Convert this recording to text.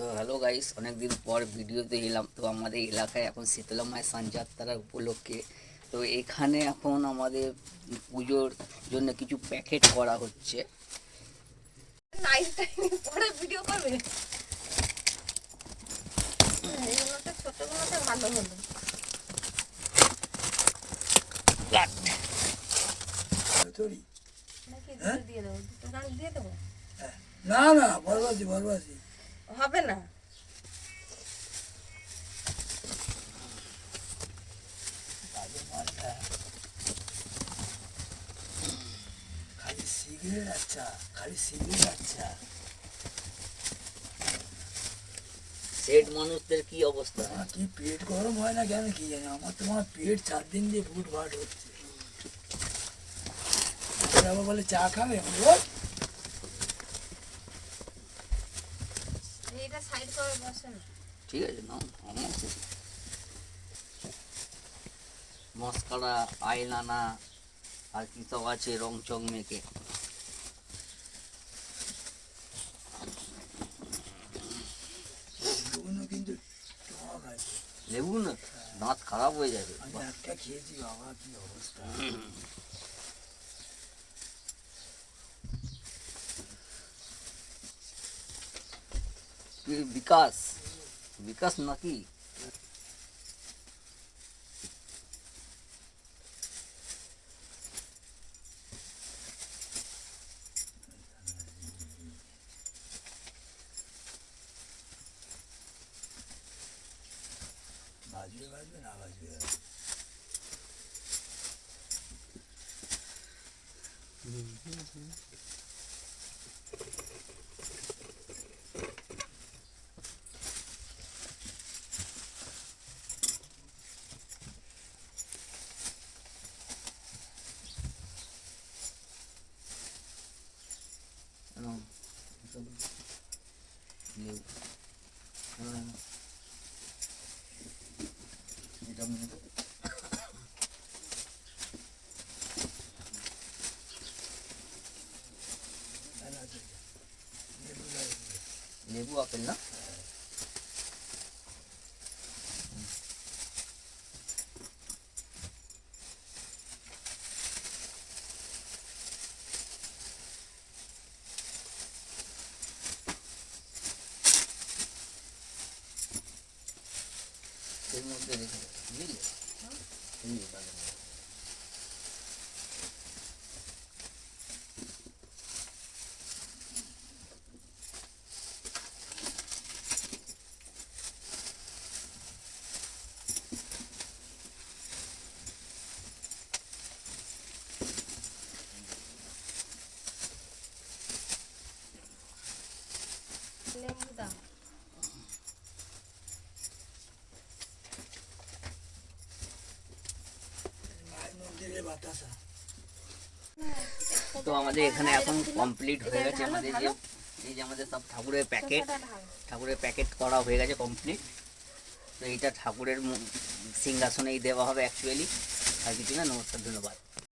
তো hello guys, অনেকদিন পর ভিডিওতে এলাম। তো আমাদের এলাকায় এখন শীতলা মায়ের সানযাত্রা উপলক্ষে তো এখানে এখন আমাদের পুজোর জন্য কিছু প্যাকেট করা হচ্ছে। পরে ভিডিও করবে, এইগুলোতে ছোটগুলোতে ভালো হলো। নাকি দুটো দিয়ে দেবো, দুটো গাছ দিয়ে দেবো? না না, বরবাসি বরবাসি হবে না। খালি সিগারেট। আচ্ছা, খালি সিগারেট। আচ্ছা, সেট মানুষদের কি অবস্থা? আমার কি পেট গরম হয় না কেন কি জানি, আমার তোমার পেট 4 দিন দিয়ে ফুট ভাট হচ্ছে। আবার বলে চা খাবে, এইটা সাইড করে বসে না। ঠিক আছে না, আমার মস্কারা, আইলানা আর কি সব আছে রং চং মেখে। কিন্তু টক আছে। লেবু না, দাঁত খারাপ হয়ে যাবে। আমি একটা খেয়েছি, বাবা কি অবস্থা। বিকাশ বিকাশ নাকি? বাজবে বাজবে না বাজবে। লেবু আপেল না? এর মধ্যে রেখে দেবো, বুঝলে? লেবু দাও। বাতাসা তো আমাদের এখানে এখন কমপ্লিট হয়ে গেছে। আমাদের যে এই যে আমাদের সব ঠাকুরের প্যাকেট করা হয়ে গেছে কমপ্লিট। তো এইটা ঠাকুরের সিংহাসনেই দেওয়া হবে অ্যাকচুয়ালি, আর কিছু না। নমস্কার, ধন্যবাদ।